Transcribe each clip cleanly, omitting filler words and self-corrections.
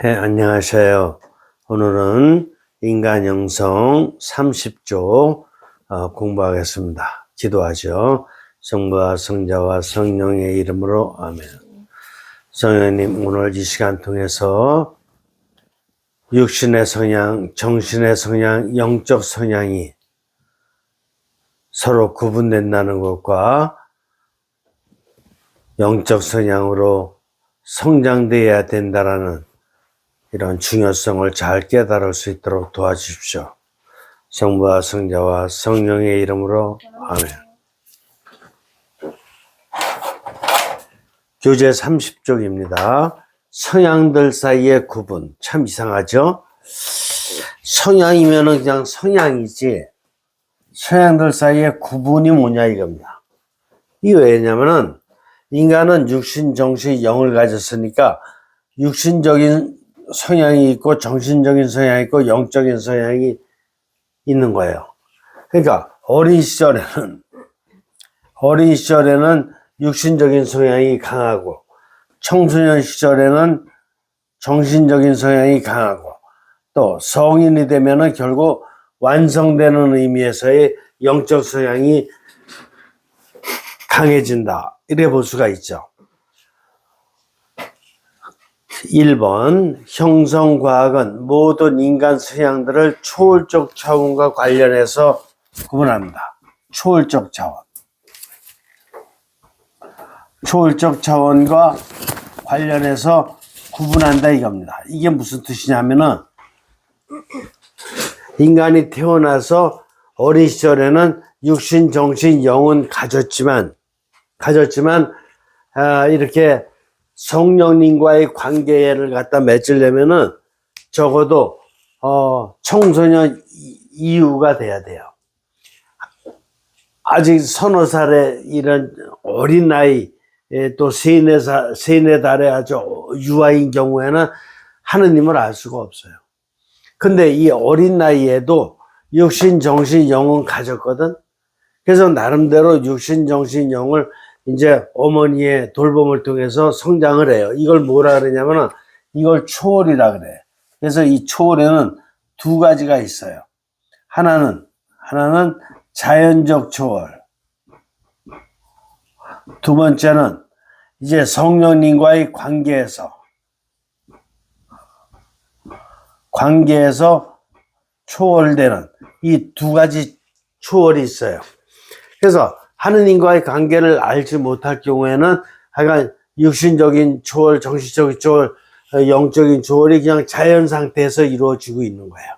네, 안녕하세요. 오늘은 인간 영성 30조 공부하겠습니다. 기도하죠. 성부와 성자와 성령의 이름으로 아멘. 성령님, 오늘 이 시간 통해서 육신의 성향, 정신의 성향, 영적 성향이 서로 구분된다는 것과 영적 성향으로 성장되어야 된다라는 이런 중요성을 잘 깨달을 수 있도록 도와주십시오. 성부와 성자와 성령의 이름으로 아멘. 교재 30쪽입니다. 성향들 사이의 구분. 참 이상하죠? 성향이면은 그냥 성향이지 성향들 사이의 구분이 뭐냐 이겁니다. 이게 왜냐면은 인간은 육신, 정신, 영을 가졌으니까 육신적인 성향이 있고 정신적인 성향이 있고 영적인 성향이 있는 거예요. 그러니까 어린 시절에는 육신적인 성향이 강하고 청소년 시절에는 정신적인 성향이 강하고 또 성인이 되면은 결국 완성되는 의미에서의 영적 성향이 강해진다. 이래 볼 수가 있죠. 1번 형성과학은 모든 인간 성향들을 초월적 차원과 관련해서 구분합니다. 초월적 차원. 초월적 차원과 관련해서 구분한다 이겁니다. 이게 무슨 뜻이냐면은 인간이 태어나서 어린 시절에는 육신, 정신, 영은 가졌지만 이렇게 성령님과의 관계를 갖다 맺으려면은 적어도 청소년 이후가 돼야 돼요. 아직 서너 살의 이런 어린 나이 또 세네 달의 아주 유아인 경우에는 하느님을 알 수가 없어요. 근데 이 어린 나이에도 육신, 정신, 영은 가졌거든. 그래서 나름대로 육신, 정신, 영을 이제 어머니의 돌봄을 통해서 성장을 해요. 이걸 뭐라 그러냐면은 이걸 초월이라 그래. 그래서 이 초월에는 두 가지가 있어요. 하나는 자연적 초월. 두 번째는 이제 성령님과의 관계에서 초월되는 이 두 가지 초월이 있어요. 그래서 하느님과의 관계를 알지 못할 경우에는 하여간 육신적인 초월, 정신적인 초월, 영적인 초월이 그냥 자연 상태에서 이루어지고 있는 거예요.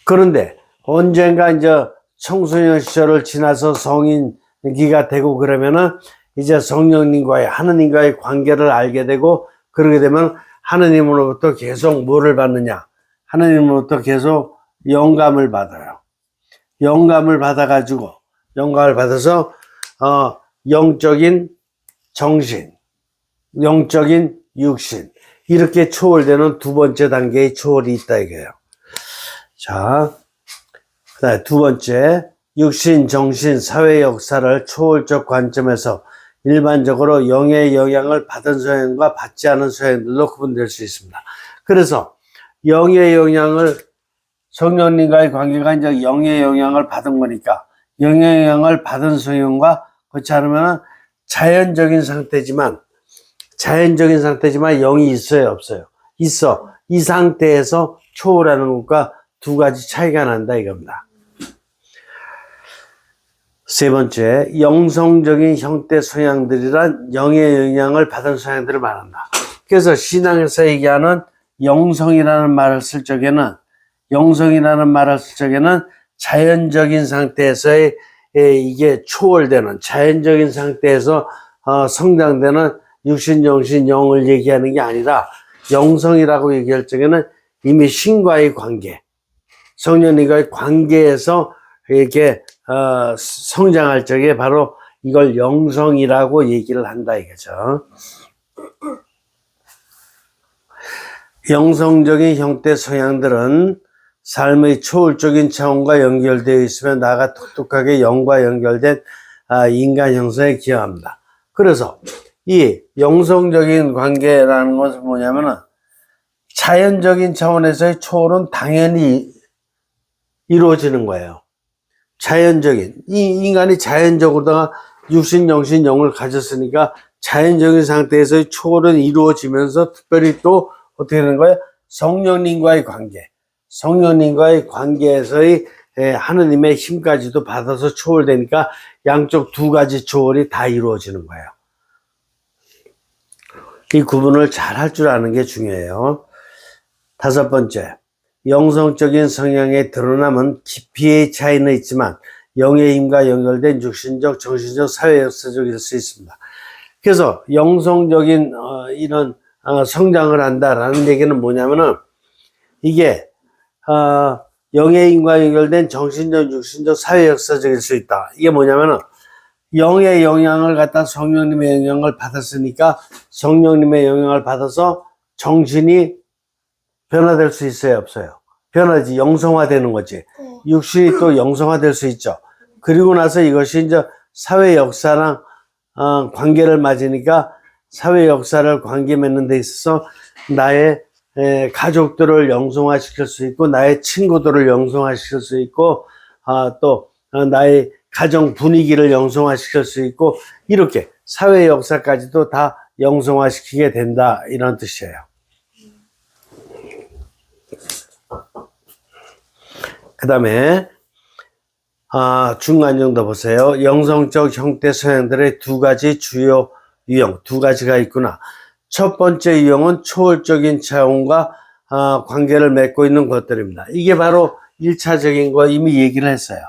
그런데 언젠가 이제 청소년 시절을 지나서 성인기가 되고 그러면은 이제 성령님과의 하느님과의 관계를 알게 되고 그러게 되면 하느님으로부터 계속 뭐를 받느냐? 하느님으로부터 계속 영감을 받아요. 영감을 받아서 영적인 정신, 영적인 육신 이렇게 초월되는 두 번째 단계의 초월이 있다 이거예요. 자, 그다음에 두 번째 육신, 정신, 사회 역사를 초월적 관점에서 일반적으로 영의 영향을 받은 성향과 받지 않은 성향들로 구분될 수 있습니다. 그래서 영의 영향을 성령님과의 관계가 이제 영의 영향을 받은 거니까 영의 영향을 받은 성향과 그렇지 않으면 자연적인 상태지만 영이 있어요, 없어요? 있어. 이 상태에서 초월하는 것과 두 가지 차이가 난다 이겁니다. 세 번째, 영성적인 형태 성향들이란 영의 영향을 받은 성향들을 말한다. 그래서 신앙에서 얘기하는 영성이라는 말을 쓸 적에는 자연적인 상태에서의 이게 초월되는 자연적인 상태에서 성장되는 육신, 정신, 영을 얘기하는 게 아니라 영성이라고 얘기할 적에는 이미 신과의 관계, 성령님과의 관계에서 이렇게 성장할 적에 바로 이걸 영성이라고 얘기를 한다 이거죠. 영성적인 형태 성향들은 삶의 초월적인 차원과 연결되어 있으며 나아가 톡톡하게 영과 연결된 인간 형성에 기여합니다. 그래서 이 영성적인 관계라는 것은 뭐냐면은 자연적인 차원에서의 초월은 당연히 이루어지는 거예요. 자연적인. 이 인간이 자연적으로다가 육신, 영신, 영을 가졌으니까 자연적인 상태에서의 초월은 이루어지면서 특별히 또 어떻게 되는 거예요? 성령님과의 관계. 성령님과의 관계에서의 하느님의 힘까지도 받아서 초월되니까 양쪽 두 가지 초월이 다 이루어지는 거예요. 이 구분을 잘 할 줄 아는 게 중요해요. 다섯 번째, 영성적인 성향의 드러남은 깊이의 차이는 있지만 영의 힘과 연결된 육신적, 정신적, 사회 역사적일 수 있습니다. 그래서 영성적인 이런 성장을 한다라는 얘기는 뭐냐면은 이게 영의 힘과 연결된 정신적, 육신적, 사회 역사적일 수 있다. 이게 뭐냐면은 영의 영향을 갖다 성령님의 영향을 받았으니까 성령님의 영향을 받아서 정신이 변화될 수 있어요, 없어요? 변하지, 영성화되는 거지. 육신이 또 영성화될 수 있죠. 그리고 나서 이것이 이제 사회 역사랑 관계를 맞으니까 사회 역사를 관계 맺는 데 있어서 나의 가족들을 영성화시킬 수 있고 나의 친구들을 영성화시킬 수 있고 또 나의 가정 분위기를 영성화시킬 수 있고 이렇게 사회 역사까지도 다 영성화시키게 된다 이런 뜻이에요. 그 다음에 중간 정도 보세요. 영성적 형태 성향들의 두 가지 주요 유형, 두 가지가 있구나. 첫 번째 유형은 초월적인 차원과 관계를 맺고 있는 것들입니다. 이게 바로 1차적인 거 이미 얘기를 했어요.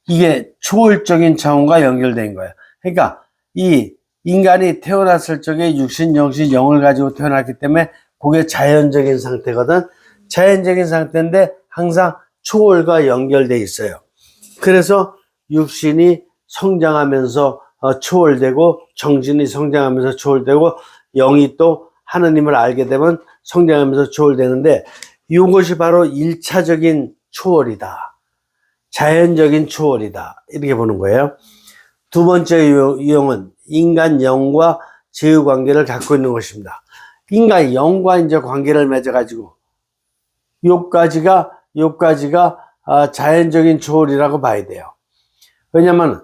이게 초월적인 차원과 연결된 거예요. 그러니까 이 인간이 태어났을 적에 육신, 영신, 영을 가지고 태어났기 때문에 그게 자연적인 상태거든. 자연적인 상태인데 항상 초월과 연결돼 있어요. 그래서 육신이 성장하면서 초월되고 정신이 성장하면서 초월되고 영이 또 하느님을 알게 되면 성장하면서 초월되는데 이것이 바로 1차적인 초월이다. 자연적인 초월이다. 이렇게 보는 거예요. 두 번째 유형은 인간 영과 제휴 관계를 갖고 있는 것입니다. 인간 영과 이제 관계를 맺어가지고 요까지가 자연적인 초월이라고 봐야 돼요. 왜냐면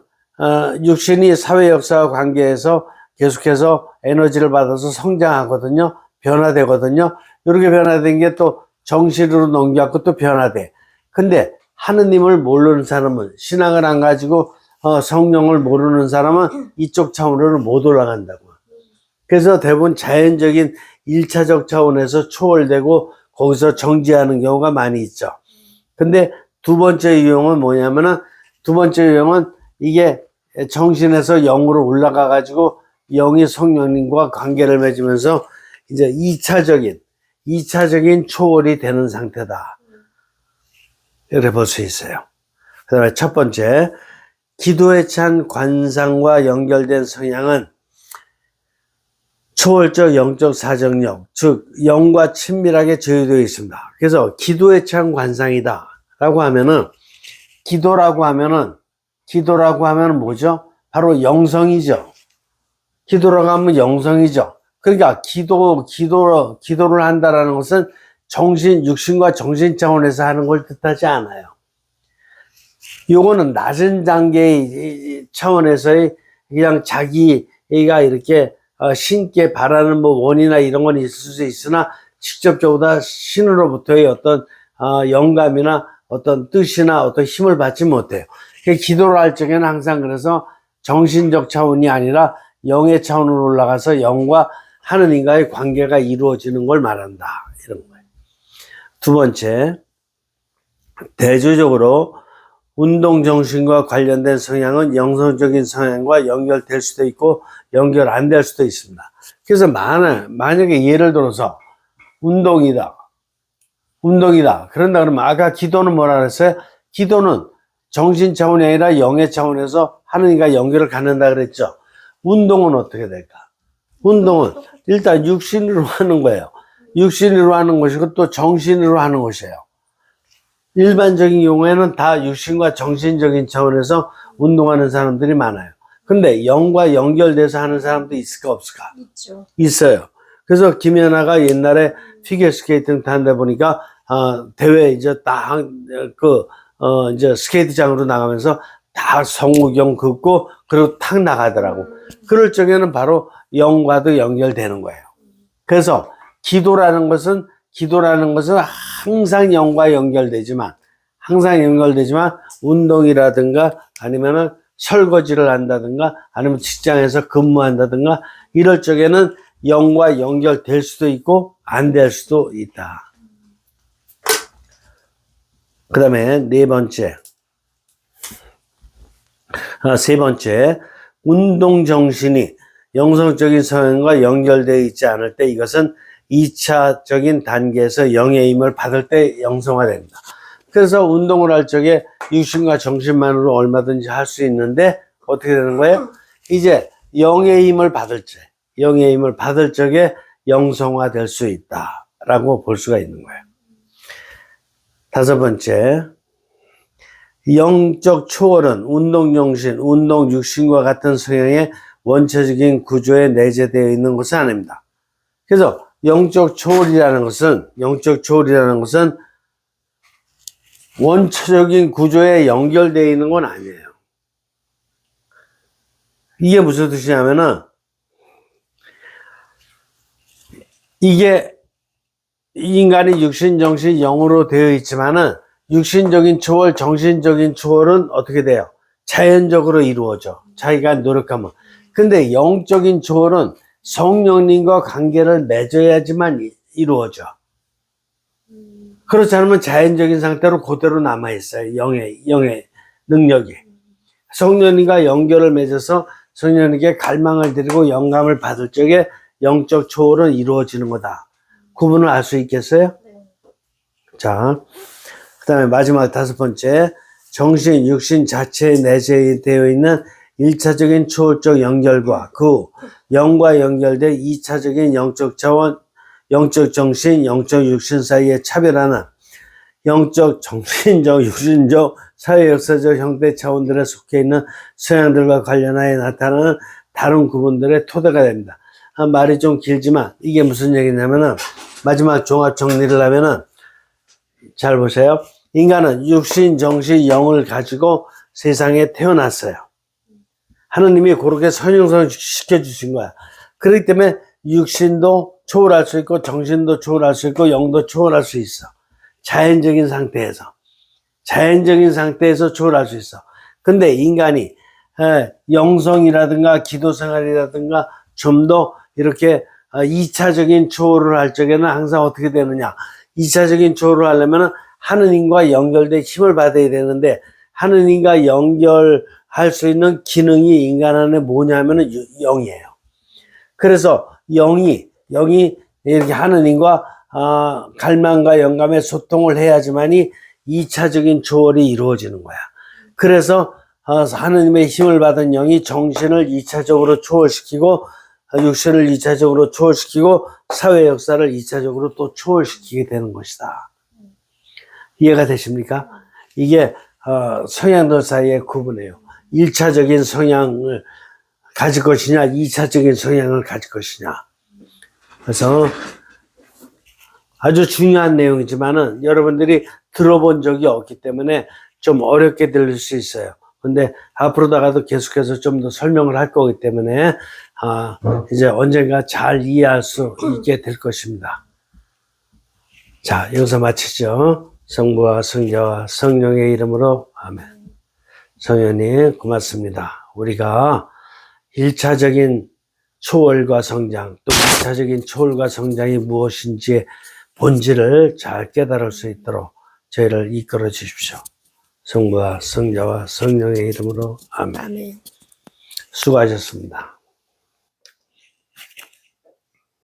육신이 사회 역사와 관계에서 계속해서 에너지를 받아서 성장하거든요. 변화되거든요. 이렇게 변화된 게 또 정신으로 넘겨갖고 또 변화돼. 근데 하느님을 모르는 사람은 신앙을 안 가지고 성령을 모르는 사람은 이쪽 차원으로 못 올라간다고. 그래서 대부분 자연적인 1차적 차원에서 초월되고 거기서 정지하는 경우가 많이 있죠. 근데 두 번째 유형은 뭐냐면은 두 번째 유형은 이게 정신에서 영으로 올라가 가지고 영이 성령님과 관계를 맺으면서 이제 2차적인 초월이 되는 상태다. 이렇게 볼 수 있어요. 그 다음에 첫 번째, 기도에 찬 관상과 연결된 성향은 초월적 영적 사정력, 즉 영과 친밀하게 저유되어 있습니다. 그래서 기도에 찬 관상이다 라고 하면은 기도라고 하면은 뭐죠? 바로 영성이죠. 기도라고 하면 영성이죠. 그러니까 기도를 한다라는 것은 육신과 정신 차원에서 하는 걸 뜻하지 않아요. 요거는 낮은 단계의 차원에서의 그냥 자기가 이렇게 신께 바라는 뭐 원이나 이런 건 있을 수 있으나 직접적으로 신으로부터의 어떤 영감이나 어떤 뜻이나 어떤 힘을 받지 못해요. 그러니까 기도를 할 적에는 항상 그래서 정신적 차원이 아니라 영의 차원으로 올라가서 영과 하느님과의 관계가 이루어지는 걸 말한다. 이런 거예요. 두 번째, 대조적으로 운동정신과 관련된 성향은 영성적인 성향과 연결될 수도 있고 연결 안 될 수도 있습니다. 그래서 만약에 예를 들어서 운동이다. 그런다 그러면 아까 기도는 뭐라 그랬어요? 기도는 정신 차원이 아니라 영의 차원에서 하느님과 연결을 갖는다 그랬죠. 운동은 어떻게 될까? 운동은 일단 육신으로 하는 거예요. 육신으로 하는 것이고 또 정신으로 하는 것이에요. 일반적인 경우에는 다 육신과 정신적인 차원에서 운동하는 사람들이 많아요. 근데 영과 연결돼서 하는 사람도 있을까 없을까? 있죠. 있어요. 그래서 김연아가 옛날에 피겨스케이팅 타다 보니까 대회 이제 이제 스케이트장으로 나가면서 다 성우경 긋고 그리고 탁 나가더라고. 그럴 적에는 바로 영과도 연결되는 거예요. 그래서 기도라는 것은 항상 영과 연결되지만 운동이라든가 아니면은 설거지를 한다든가 아니면 직장에서 근무한다든가 이럴 적에는 영과 연결될 수도 있고 안 될 수도 있다. 그 다음에 세 번째, 운동 정신이 영성적인 성향과 연결되어 있지 않을 때 이것은 2차적인 단계에서 영의 힘을 받을 때 영성화됩니다. 그래서 운동을 할 적에 육신과 정신만으로 얼마든지 할 수 있는데 어떻게 되는 거예요? 이제 영의 힘을 받을 적에 영성화될 수 있다라고 볼 수가 있는 거예요. 다섯 번째, 영적 초월은 운동 정신, 운동 육신과 같은 성향의 원초적인 구조에 내재되어 있는 것은 아닙니다. 그래서 영적 초월이라는 것은 원초적인 구조에 연결되어 있는 건 아니에요. 이게 무슨 뜻이냐면은 이게 인간이 육신, 정신, 영으로 되어 있지만은 육신적인 초월, 정신적인 초월은 어떻게 돼요? 자연적으로 이루어져. 자기가 노력하면. 근데 영적인 초월은 성령님과 관계를 맺어야지만 이루어져. 그렇지 않으면 자연적인 상태로 그대로 남아있어요. 영의 능력이. 성령님과 연결을 맺어서 성령님께 갈망을 드리고 영감을 받을 적에 영적 초월은 이루어지는 거다. 구분을 알 수 있겠어요? 네. 자, 그 다음에 마지막 다섯 번째, 정신, 육신 자체에 내재되어 있는 1차적인 초월적 연결과 그 영과 연결된 2차적인 영적 차원, 영적 정신, 영적 육신 사이의 차별하는 영적, 정신적, 육신적, 사회 역사적 형태 차원들에 속해 있는 성향들과 관련하여 나타나는 다른 구분들의 토대가 됩니다. 말이 좀 길지만 이게 무슨 얘기냐면은 마지막 종합 정리를 하면은 잘 보세요. 인간은 육신, 정신, 영을 가지고 세상에 태어났어요. 하느님이 그렇게 선형시켜 주신 거야. 그렇기 때문에 육신도 초월할 수 있고 정신도 초월할 수 있고 영도 초월할 수 있어. 자연적인 상태에서 초월할 수 있어. 근데 인간이 영성이라든가 기도생활이라든가 좀 더 이렇게 2차적인 초월을 할 적에는 항상 어떻게 되느냐. 2차적인 초월을 하려면 하느님과 연결된 힘을 받아야 되는데 하느님과 연결할 수 있는 기능이 인간 안에 뭐냐면은 영이에요. 그래서 영이 이렇게 하느님과 갈망과 영감의 소통을 해야지만이 2차적인 초월이 이루어지는 거야. 그래서 하느님의 힘을 받은 영이 정신을 2차적으로 초월시키고 육신을 2차적으로 초월시키고 사회 역사를 2차적으로 또 초월시키게 되는 것이다. 이해가 되십니까? 이게 성향들 사이의 구분이에요. 1차적인 성향을 가질 것이냐 2차적인 성향을 가질 것이냐. 그래서 아주 중요한 내용이지만은 여러분들이 들어본 적이 없기 때문에 좀 어렵게 들릴 수 있어요. 근데 앞으로다가도 계속해서 좀 더 설명을 할 거기 때문에 이제 언젠가 잘 이해할 수 있게 될 것입니다. 자, 여기서 마치죠. 성부와 성자와 성령의 이름으로 아멘. 성현이 고맙습니다. 우리가 1차적인 초월과 성장, 또 2차적인 초월과 성장이 무엇인지의 본질을 잘 깨달을 수 있도록 저희를 이끌어 주십시오. 성부와 성자와 성령의 이름으로 아멘. 아멘. 수고하셨습니다.